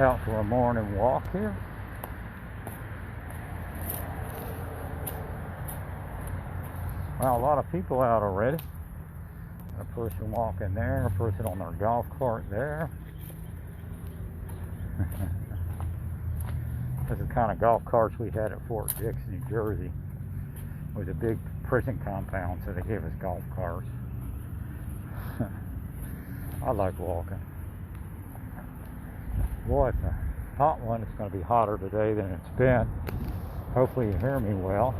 Out for a morning walk here. Well, a lot of people out already. A person walking there, a person on their golf cart there. This is the kind of golf carts we had at Fort Dix, New Jersey. It was a big prison compound, so they gave us golf carts. I like walking. Boy, it's a hot one. It's going to be hotter today than it's been. Hopefully you hear me well.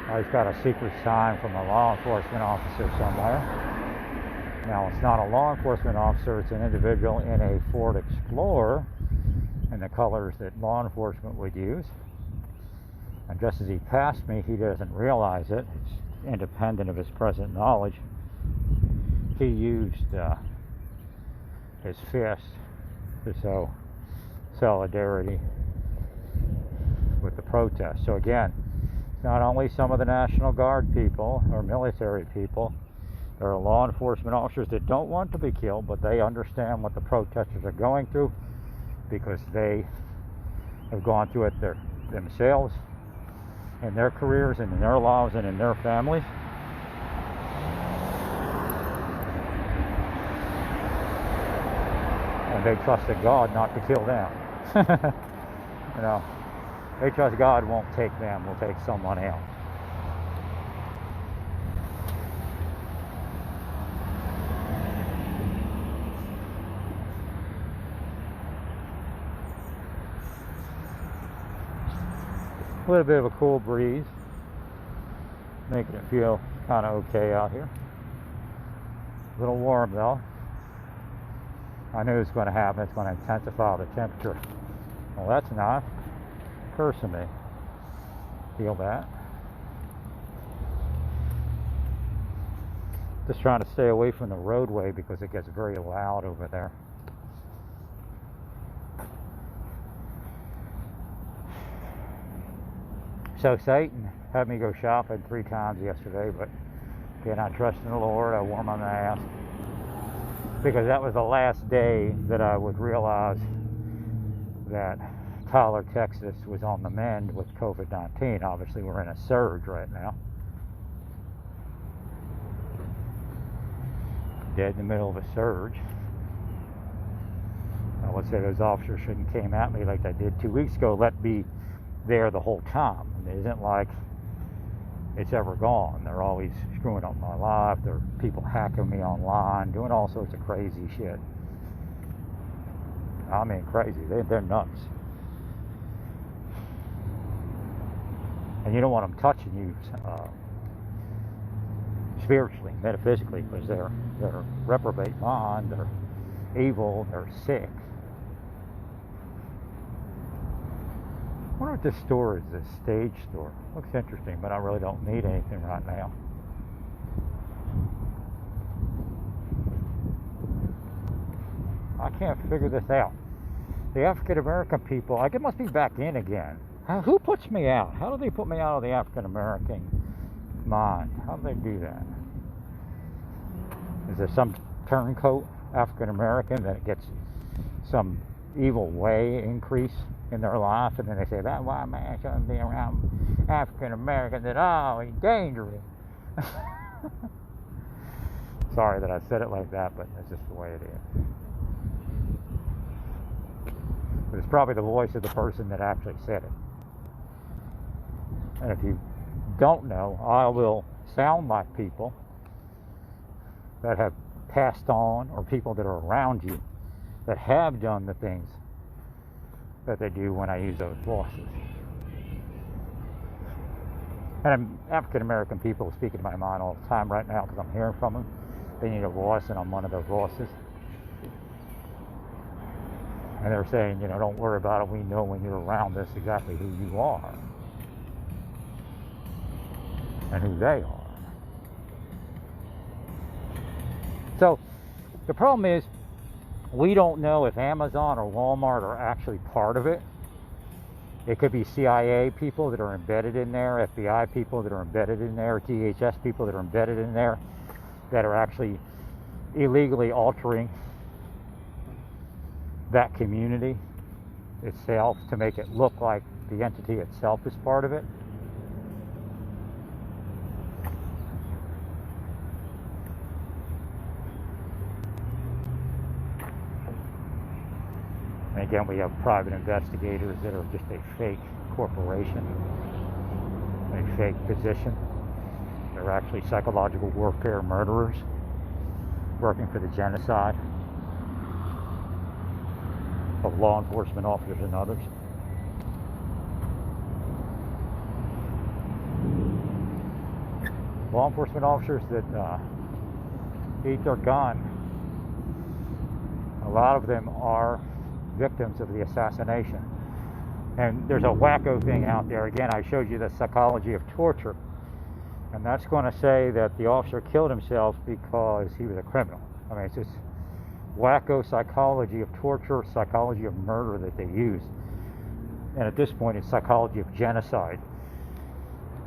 I just got a secret sign from a law enforcement officer somewhere. Now, it's not a law enforcement officer, it's an individual in a Ford Explorer in the colors that law enforcement would use. And just as he passed me, he doesn't realize it. It's independent of his present knowledge. He used his fist to show solidarity with the protest. So again, it's not only some of the National Guard people or military people. There are law enforcement officers that don't want to be killed, but they understand what the protesters are going through because they have gone through it themselves in their careers and in their lives and in their families. And they trusted God not to kill them. You know, they trust God won't take them, will take someone else. A little bit of a cool breeze, making it feel kind of okay out here. A little warm though. I knew it was going to happen. It's going to intensify the temperature. Well, that's not cursing me. Feel that. Just trying to stay away from the roadway because it gets very loud over there. So Satan had me go shopping 3 times yesterday, but again, I trust in the Lord. I wore my mask because that was the last day that I would realize that Tyler, Texas was on the mend with COVID-19. Obviously, we're in a surge right now. Dead in the middle of a surge. I would say those officers shouldn't came at me like they did 2 weeks ago. Let me there the whole time. It isn't like it's ever gone. They're always screwing up my life. There are people hacking me online, doing all sorts of crazy shit. I mean, crazy. They're nuts. And you don't want them touching you spiritually, metaphysically, because they're reprobate mind, they're evil, they're sick. I wonder what this store is, this stage store. Looks interesting, but I really don't need anything right now. I can't figure this out. The African American people, I guess, must be back in again. Who puts me out? How do they put me out of the African American mind? How do they do that? Is there some turncoat African American that gets some evil way increase in their life, and then they say that white man shouldn't be around African Americans at all, he's dangerous. Sorry that I said it like that, but that's just the way it is. But it's probably the voice of the person that actually said it. And if you don't know, I will sound like people that have passed on, or people that are around you that have done the things that they do when I use those voices. And African American people speaking to my mind all the time right now because I'm hearing from them. They need a voice, and I'm one of those voices. And they're saying, you know, don't worry about it. We know when you're around us exactly who you are and who they are. So the problem is, we don't know if Amazon or Walmart are actually part of it. It could be CIA people that are embedded in there, FBI people that are embedded in there, DHS people that are embedded in there, that are actually illegally altering that community itself to make it look like the entity itself is part of it. And again, we have private investigators that are just a fake corporation, a fake position. They're actually psychological warfare murderers working for the genocide of law enforcement officers and others. Law enforcement officers that eat their gun, a lot of them are victims of the assassination. And there's a wacko thing out there. Again, I showed you the psychology of torture. And that's going to say that the officer killed himself because he was a criminal. I mean, it's just wacko psychology of torture, psychology of murder that they use. And at this point, it's psychology of genocide.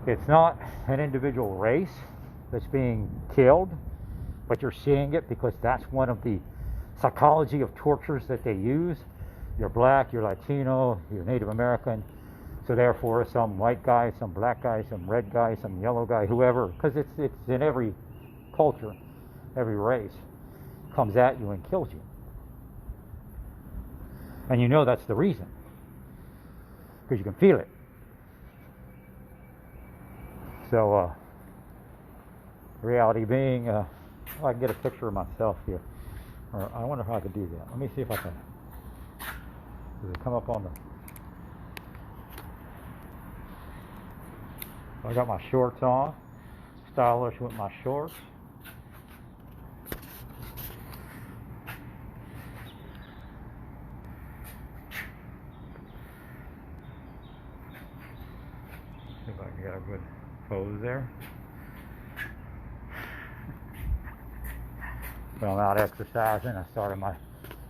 It's not an individual race that's being killed, but you're seeing it because that's one of the psychology of tortures that they use. You're black, you're Latino, you're Native American, so therefore some white guy, some black guy, some red guy, some yellow guy, whoever, because it's in every culture, every race, comes at you and kills you. And you know that's the reason, because you can feel it. So, reality being, I can get a picture of myself here. Or I wonder how I could do that. Let me see if I can. Does it come up on the... I got my shorts on. Stylish with my shorts. See if I can get a good pose there. Well, I'm out exercising. I started my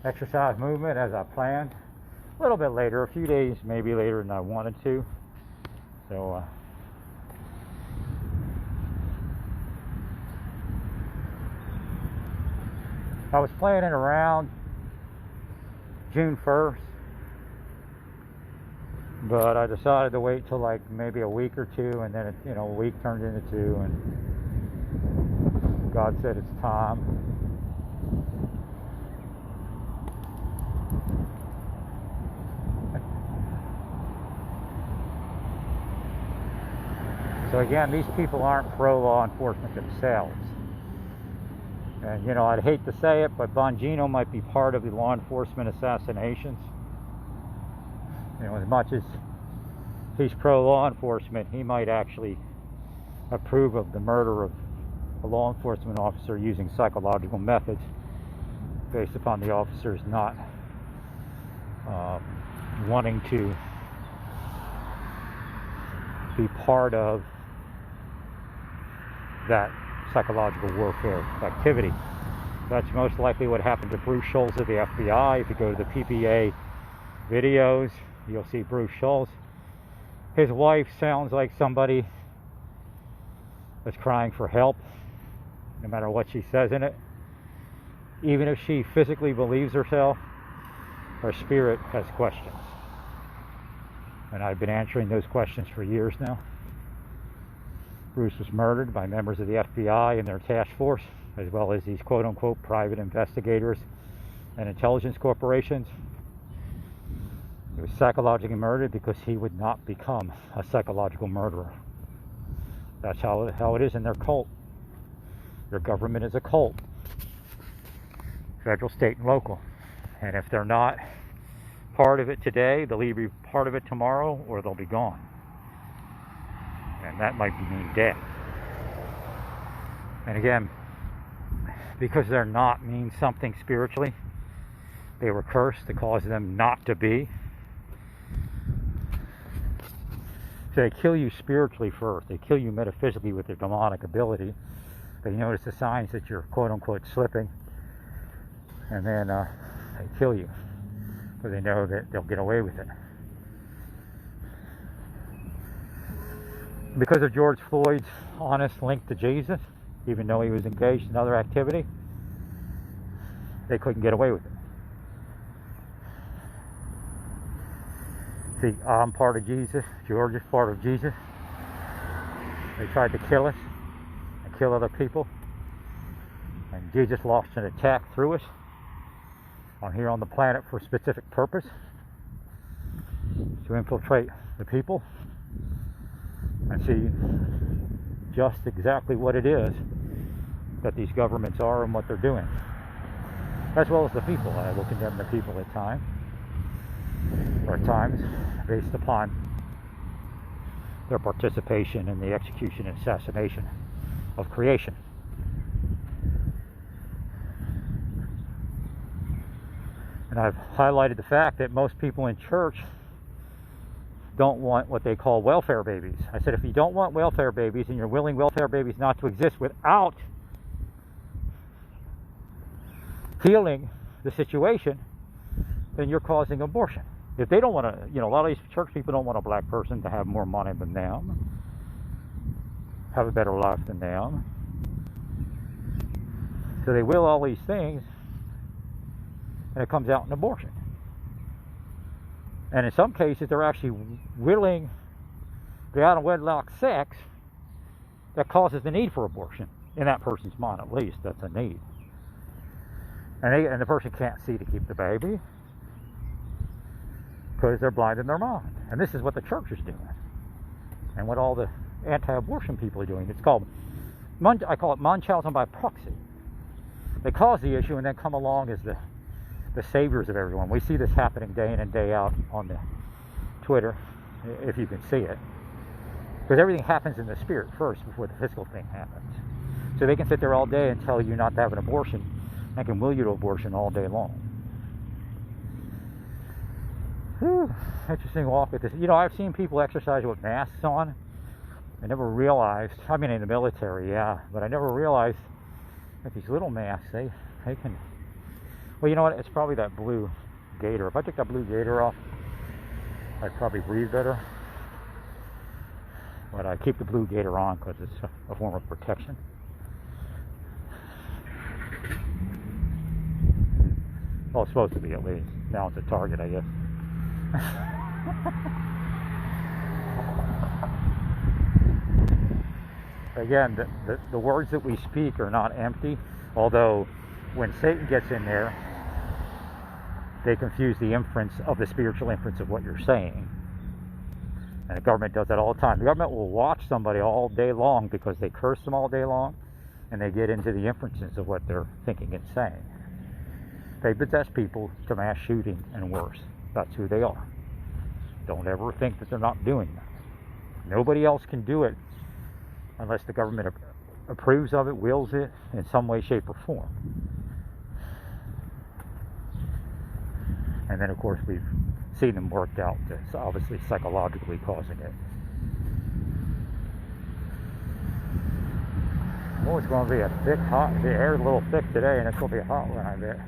exercise movement as I planned. A little bit later, a few days maybe later than I wanted to. So, I was planning around June 1st, but I decided to wait till like maybe a week or two, and then it, a week turned into two, and God said it's time. So again, these people aren't pro-law enforcement themselves. And, I'd hate to say it, but Bongino might be part of the law enforcement assassinations. As much as he's pro-law enforcement, he might actually approve of the murder of a law enforcement officer using psychological methods based upon the officers not wanting to be part of that psychological warfare activity. That's most likely what happened to Bruce Scholes of the FBI. If you go to the PPA videos, you'll see Bruce Scholes. His wife sounds like somebody that's crying for help, no matter what she says in it. Even if she physically believes herself, her spirit has questions. And I've been answering those questions for years now. Bruce was murdered by members of the FBI and their task force, as well as these quote-unquote private investigators and intelligence corporations. He was psychologically murdered because he would not become a psychological murderer. That's how it is in their cult. Their government is a cult. Federal, state, and local. And if they're not part of it today, they'll either be part of it tomorrow or they'll be gone. And that might mean death. And again, because they're not means something spiritually, they were cursed to cause them not to be. So they kill you spiritually first. They kill you metaphysically with their demonic ability. They notice the signs that you're quote-unquote slipping. And then they kill you. Because they know that they'll get away with it. Because of George Floyd's honest link to Jesus, even though he was engaged in other activity, they couldn't get away with it. See, I'm part of Jesus, George is part of Jesus. They tried to kill us and kill other people, and Jesus launched an attack through us. I'm here on the planet for a specific purpose, to infiltrate the people and see just exactly what it is that these governments are and what they're doing, as well as the people. I will condemn the people at times, based upon their participation in the execution and assassination of creation. And I've highlighted the fact that most people in church don't want what they call welfare babies. I said, if you don't want welfare babies and you're willing welfare babies not to exist without healing the situation, then you're causing abortion. If they don't want to, a lot of these church people don't want a black person to have more money than them, have a better life than them. So they will all these things, and it comes out in abortion. And in some cases, they're actually willing the out-of-wedlock sex that causes the need for abortion. In that person's mind, at least, that's a need. And the person can't see to keep the baby because they're blind in their mind. And this is what the church is doing, and what all the anti-abortion people are doing. It's called, I call it Munchausen by proxy. They cause the issue and then come along as the saviors of everyone. We see this happening day in and day out on the Twitter, if you can see it, because everything happens in the spirit first before the physical thing happens. So they can sit there all day and tell you not to have an abortion, and can will you to abortion all day long. Whew, interesting walk with this. I've seen people exercise with masks on. I never realized, I mean in the military, yeah, but I never realized that these little masks, they can, well, you know what, it's probably that blue gator. If I took that blue gator off, I'd probably breathe better. But I keep the blue gator on because it's a form of protection. Well, it's supposed to be, at least. Now it's a target, I guess. Again, the words that we speak are not empty, although when Satan gets in there, they confuse the inference of the spiritual inference of what you're saying. And the government does that all the time. The government will watch somebody all day long because they curse them all day long, and they get into the inferences of what they're thinking and saying. They possess people to mass shooting and worse. That's who they are. Don't ever think that they're not doing that. Nobody else can do it unless the government approves of it, wills it in some way, shape, or form. And then, of course, we've seen them worked out. It's obviously psychologically causing it. Oh, it's going to be a thick, hot. The air's a little thick today, and it's going to be a hot one, I bet.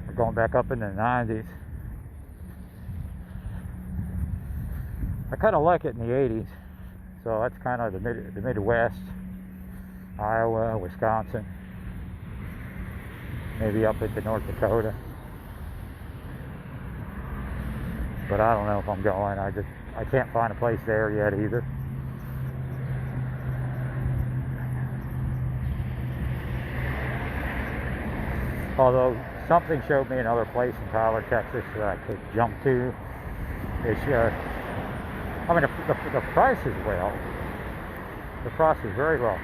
We're going back up in the 90s. I kind of like it in the 80s. So that's kind of the Midwest, Iowa, Wisconsin, maybe up into North Dakota. But I don't know if I'm going. I can't find a place there yet either. Although something showed me another place in Tyler, Texas that I could jump to. It's I mean, the price is well. The price is very well.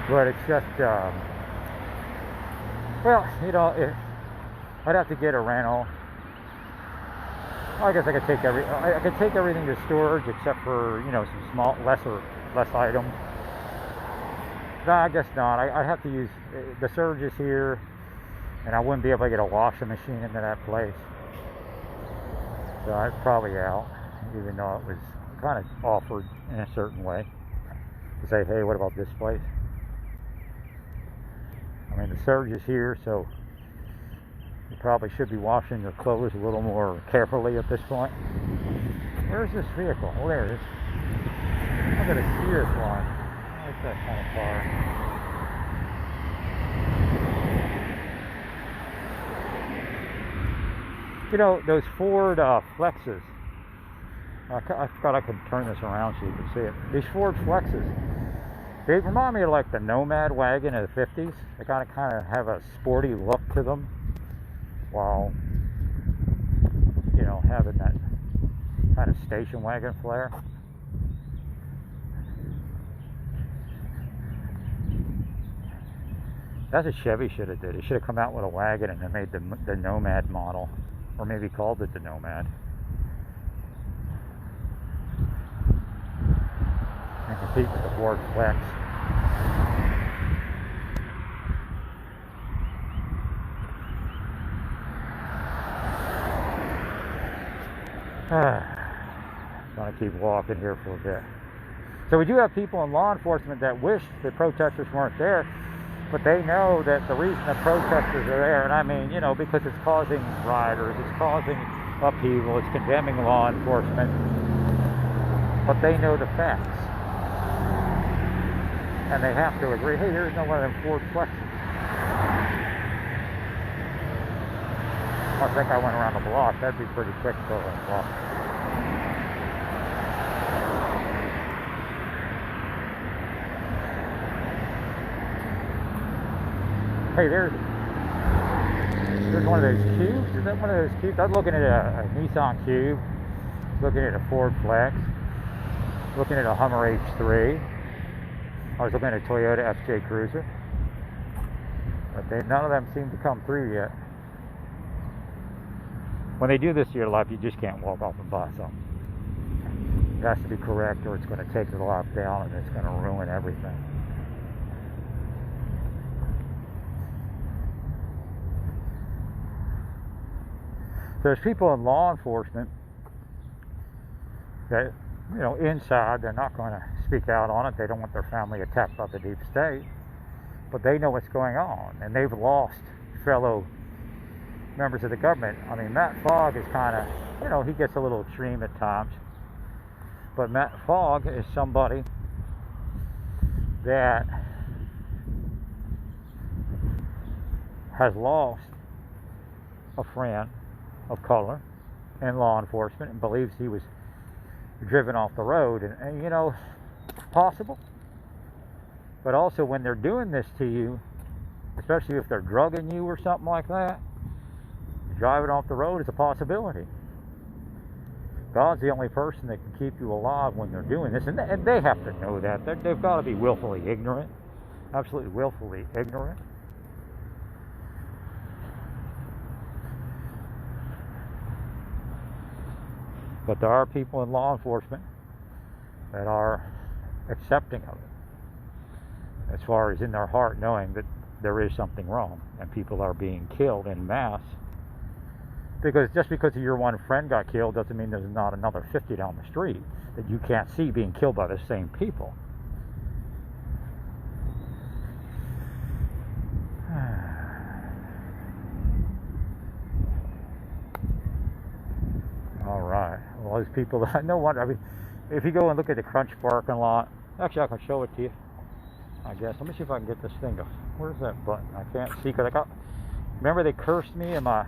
But it's just, well, I'd have to get a rental. I guess I could take everything to storage except for, some less items. No, I guess not. I'd have to use, the surge is here, and I wouldn't be able to get a washing machine into that place. So I'd probably out, even though it was kind of offered in a certain way. To say, hey, what about this place? I mean, the surge is here, so probably should be washing your clothes a little more carefully at this point. Where's this vehicle? Oh, there it is. Look at a steer flying. I like that kind of car. You know, those Ford Flexes. I thought I could turn this around so you could see it. These Ford Flexes, they remind me of like the Nomad wagon of the 50s. They kind of have a sporty look to them, while, you know, having that kind of station wagon flair. That's what Chevy should have did. It should have come out with a wagon and then made the Nomad model, or maybe called it the Nomad. And compete with the Ford Flex. I'm gonna keep walking here for a bit. So we do have people in law enforcement that wish the protesters weren't there, but they know that the reason the protesters are there, and I mean, you know, because it's causing rioters, it's causing upheaval, it's condemning law enforcement, but they know the facts. And they have to agree, hey, there's no one of them Ford Flexes. I think I went around the block. That'd be pretty quick to go around the block. Hey, there's one of those cubes. Is that one of those cubes? I'm looking at a Nissan Cube, looking at a Ford Flex, looking at a Hummer H3. I was looking at a Toyota FJ Cruiser, but none of them seem to come through yet. When they do this to your life, you just can't walk off and buy something. It has to be correct, or it's going to take the life down and it's going to ruin everything. There's people in law enforcement that, you know, inside, they're not going to speak out on it. They don't want their family attacked by the deep state, but they know what's going on, and they've lost fellow members of the government. I mean, Matt Fogg is kind of, you know, he gets a little extreme at times, but Matt Fogg is somebody that has lost a friend of color in law enforcement and believes he was driven off the road, and you know, possible, but also when they're doing this to you, especially if they're drugging you or something like that, driving off the road is a possibility. God's the only person that can keep you alive when they're doing this, and they have to know that. They've got to be willfully ignorant, absolutely willfully ignorant. But there are people in law enforcement that are accepting of it, as far as in their heart knowing that there is something wrong and people are being killed en masse. Because just because your one friend got killed doesn't mean there's not another 50 down the street that you can't see being killed by the same people. All right. Well, those people, no wonder. I mean, if you go and look at the Crunch parking lot, actually, I can show it to you, I guess. Let me see if I can get this thing to, where's that button? I can't see, because remember they cursed me and my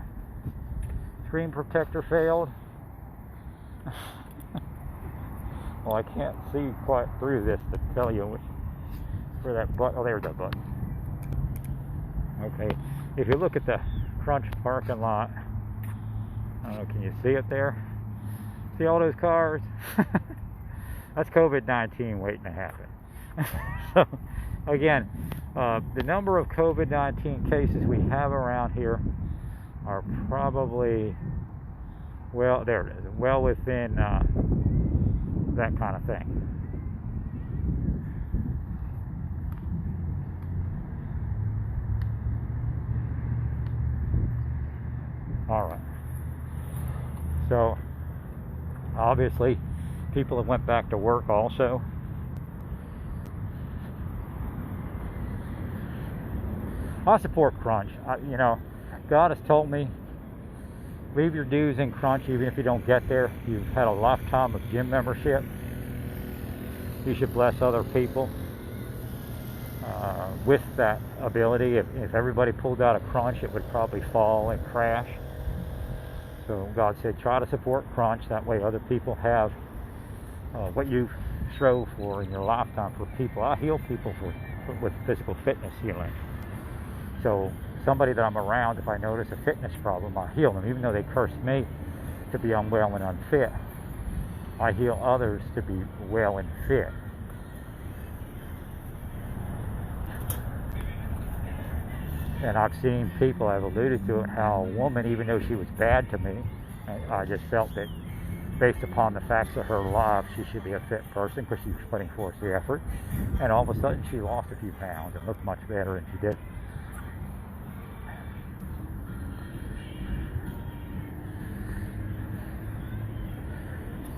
screen protector failed? Well, I can't see quite through this to tell you where that button, oh, there's that button. Okay, if you look at the Crunch parking lot, I don't know, can you see it there? See all those cars? That's COVID-19 waiting to happen. So, again, the number of COVID-19 cases we have around here are probably, well, there it is, well within that kind of thing. All right. So, obviously, people have went back to work also. I support Crunch. You know, God has told me leave your dues in Crunch even if you don't get there. You've had a lifetime of gym membership. You should bless other people with that ability. If everybody pulled out a Crunch, it would probably fall and crash. So God said, try to support Crunch. That way other people have what you strove for in your lifetime for people. I heal people with physical fitness healing. So somebody that I'm around, if I notice a fitness problem, I heal them. Even though they curse me to be unwell and unfit, I heal others to be well and fit. And I've seen people, I've alluded to it, how a woman, even though she was bad to me, I just felt that based upon the facts of her life, she should be a fit person because she was putting forth the effort. And all of a sudden she lost a few pounds and looked much better than she did.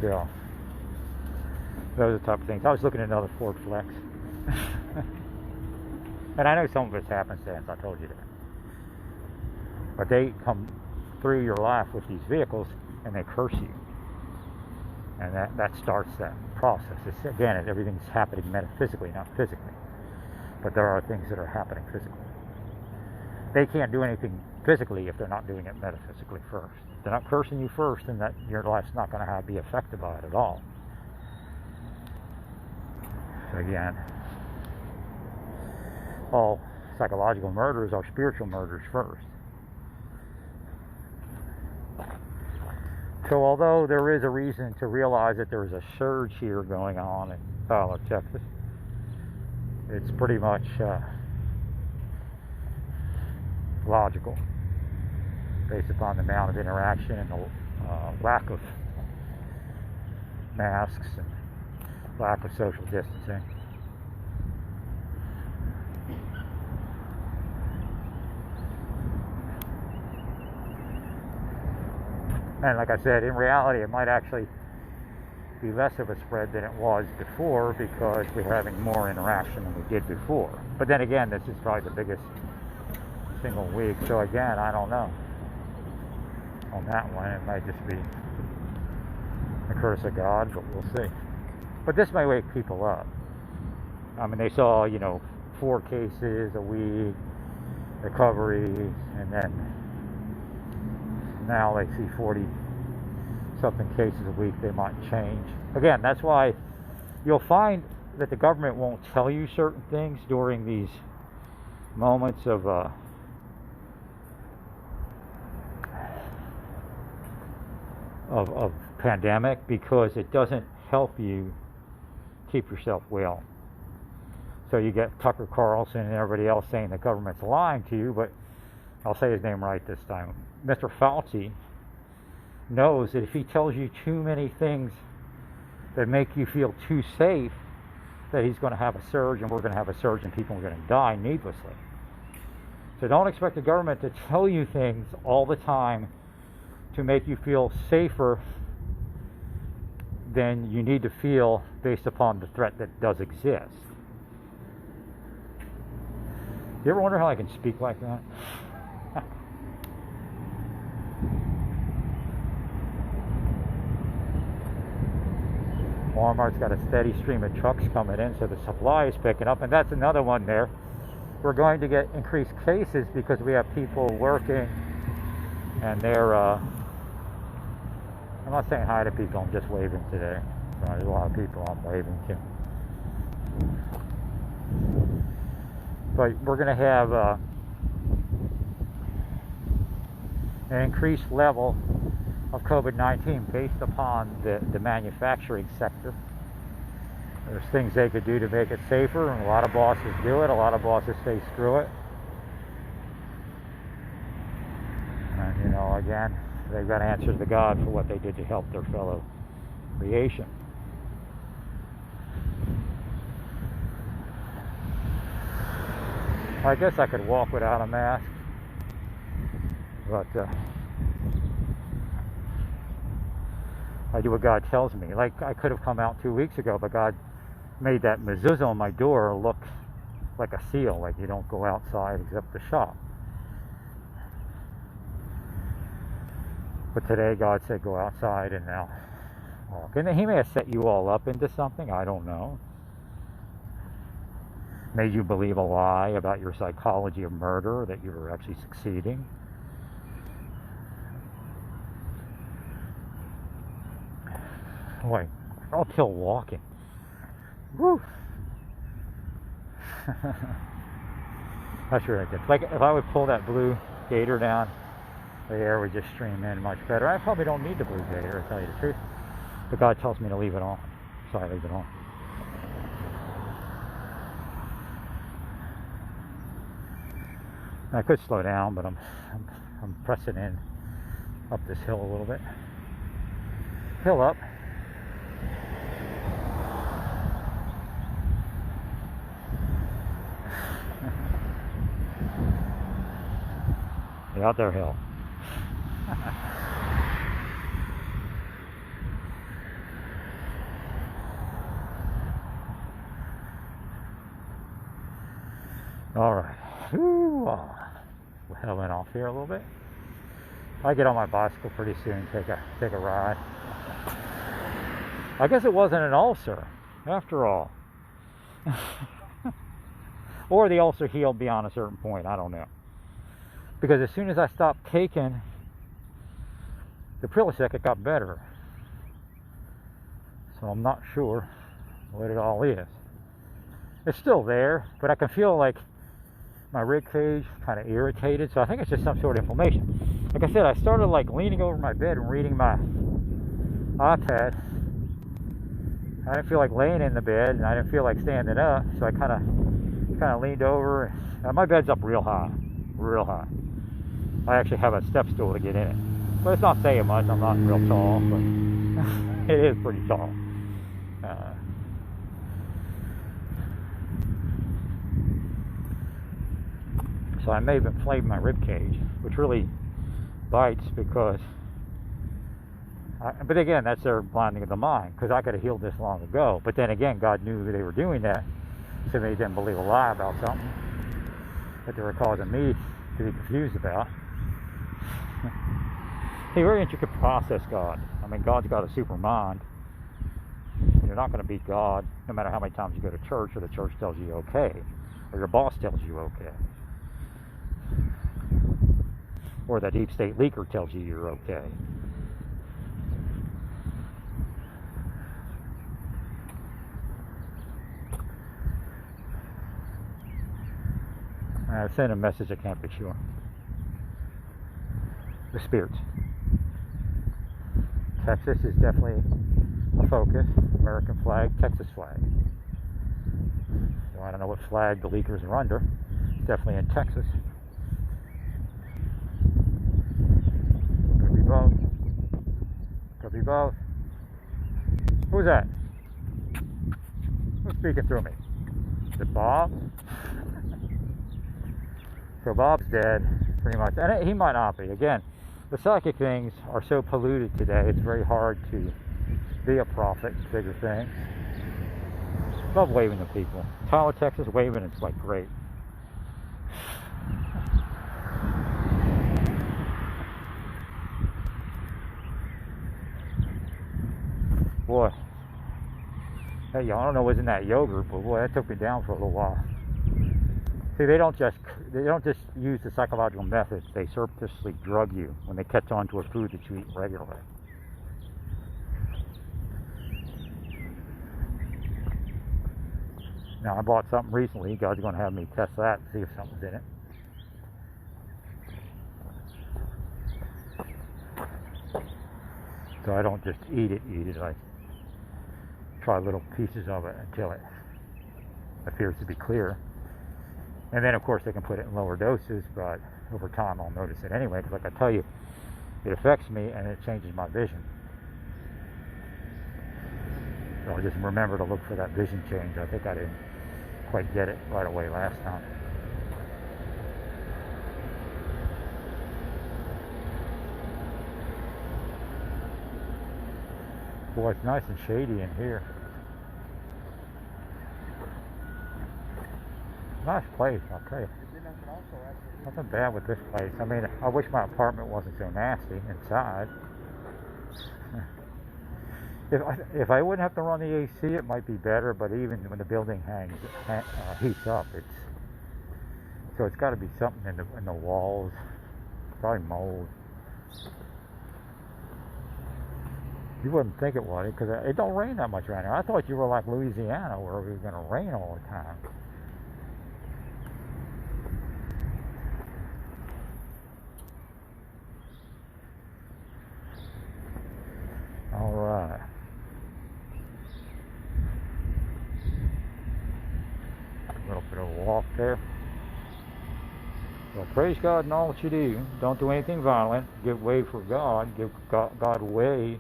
Yeah. Those are the type of things. I was looking at another Ford Flex. And I know some of it's happenstance, I told you that. But they come through your life with these vehicles and they curse you. And that starts that process. It's, again, everything's happening metaphysically, not physically. But there are things that are happening physically. They can't do anything physically if they're not doing it metaphysically first. If they're not cursing you first, then your life's not going to be affected by it at all. So again, all psychological murders are spiritual murders first. So although there is a reason to realize that there is a surge here going on in Tyler, Texas, it's pretty much logical based upon the amount of interaction and the lack of masks and lack of social distancing. And like I said, in reality, it might actually be less of a spread than it was before because we're having more interaction than we did before. But then again, this is probably the biggest single week. So again, I don't know. On that one, it might just be the curse of God, but we'll see. But this may wake people up. I mean, they saw, 4 cases a week, recoveries, and then now they see 40-something cases a week. They might change. Again, that's why you'll find that the government won't tell you certain things during these moments of pandemic, because it doesn't help you keep yourself well. So you get Tucker Carlson and everybody else saying the government's lying to you, but I'll say his name right this time. Mr. Fauci knows that if he tells you too many things that make you feel too safe, that he's going to have a surge, and we're going to have a surge, and people are going to die needlessly. So don't expect the government to tell you things all the time to make you feel safer than you need to feel based upon the threat that does exist. You ever wonder how I can speak like that? Walmart's got a steady stream of trucks coming in, so the supply is picking up, and that's another one there. We're going to get increased cases because we have people working, and they're, I'm not saying hi to people, I'm just waving today. So there's a lot of people I'm waving to. But we're going to have an increased level of COVID-19 based upon the manufacturing sector. There's things they could do to make it safer, and a lot of bosses do it. A lot of bosses say screw it. And again, they've got to answer to God for what they did to help their fellow creation. I guess I could walk without a mask, but I do what God tells me. Like, I could have come out 2 weeks ago, but God made that mezuzah on my door look like a seal, like you don't go outside except to shop. But today God said go outside and now walk. And he may have set you all up into something, I don't know. Made you believe a lie about your psychology of murder, that you were actually succeeding. Boy, I'll kill walking. Woo! That's ridiculous. Like if I would pull that blue gator down, the air would just stream in much better. I probably don't need the blue gator, to tell you the truth. But God tells me to leave it on, so I leave it on. I could slow down, but I'm pressing in up this hill a little bit. Hill up. Get out there, hill. All right. Whew. We're heading off here a little bit. I get on my bicycle pretty soon, take a ride. I guess it wasn't an ulcer, after all. Or the ulcer healed beyond a certain point, I don't know. Because as soon as I stopped taking the Prilosec, it got better. So I'm not sure what it all is. It's still there, but I can feel like my rib cage kind of irritated, so I think it's just some sort of inflammation. Like I said, I started like leaning over my bed and reading my iPad. I didn't feel like laying in the bed, and I didn't feel like standing up, so I kind of leaned over. My bed's up real high, real high. I actually have a step stool to get in it, but it's not saying much. I'm not real tall, but it is pretty tall. So I may have inflamed my rib cage, which really bites because, but again, that's their blinding of the mind, because I could have healed this long ago. But then again, God knew that they were doing that, so they didn't believe a lie about something that they were causing me to be confused about. Hey, very intricate process, God. I mean, God's got a super mind. You're not going to beat God, no matter how many times you go to church, or the church tells you okay, or your boss tells you okay, or the deep state leaker tells you you're okay. I sent a message, I can't be sure. The spirits. Texas is definitely a focus. American flag, Texas flag. So I don't know what flag the leakers are under. It's definitely in Texas. Could be both. Could be both. Who's that? Who's speaking through me? Is it Bob? So Bob's dead, pretty much. And he might not be. Again, the psychic things are so polluted today, it's very hard to be a prophet and figure things. Love waving to people. Tyler, Texas, waving, it's like great. Boy, hey, I don't know what's in that yogurt, but boy, that took me down for a little while. See, they don't just use the psychological methods. They surreptitiously drug you when they catch on to a food that you eat regularly. Now, I bought something recently. God's going to have me test that and see if something's in it. So I don't just eat it. I try little pieces of it until it appears to be clear. And then, of course, they can put it in lower doses, but over time I'll notice it anyway, because like I tell you, it affects me and it changes my vision. So I'll just remember to look for that vision change. I think I didn't quite get it right away last time. Boy, it's nice and shady in here. Nice place, I'll tell you. Nothing bad with this place. I mean, I wish my apartment wasn't so nasty inside. If I wouldn't have to run the AC, it might be better. But even when the building heats up, it's got to be something in the walls. Probably mold. You wouldn't think it would, because it don't rain that much right now. I thought you were like Louisiana, where it was going to rain all the time. All right. A little bit of a walk there. Well, praise God in all that you do. Don't do anything violent. Give way for God. Give God way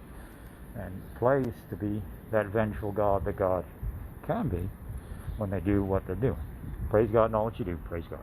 and place to be that vengeful God that God can be when they do what they're doing. Praise God in all that you do. Praise God.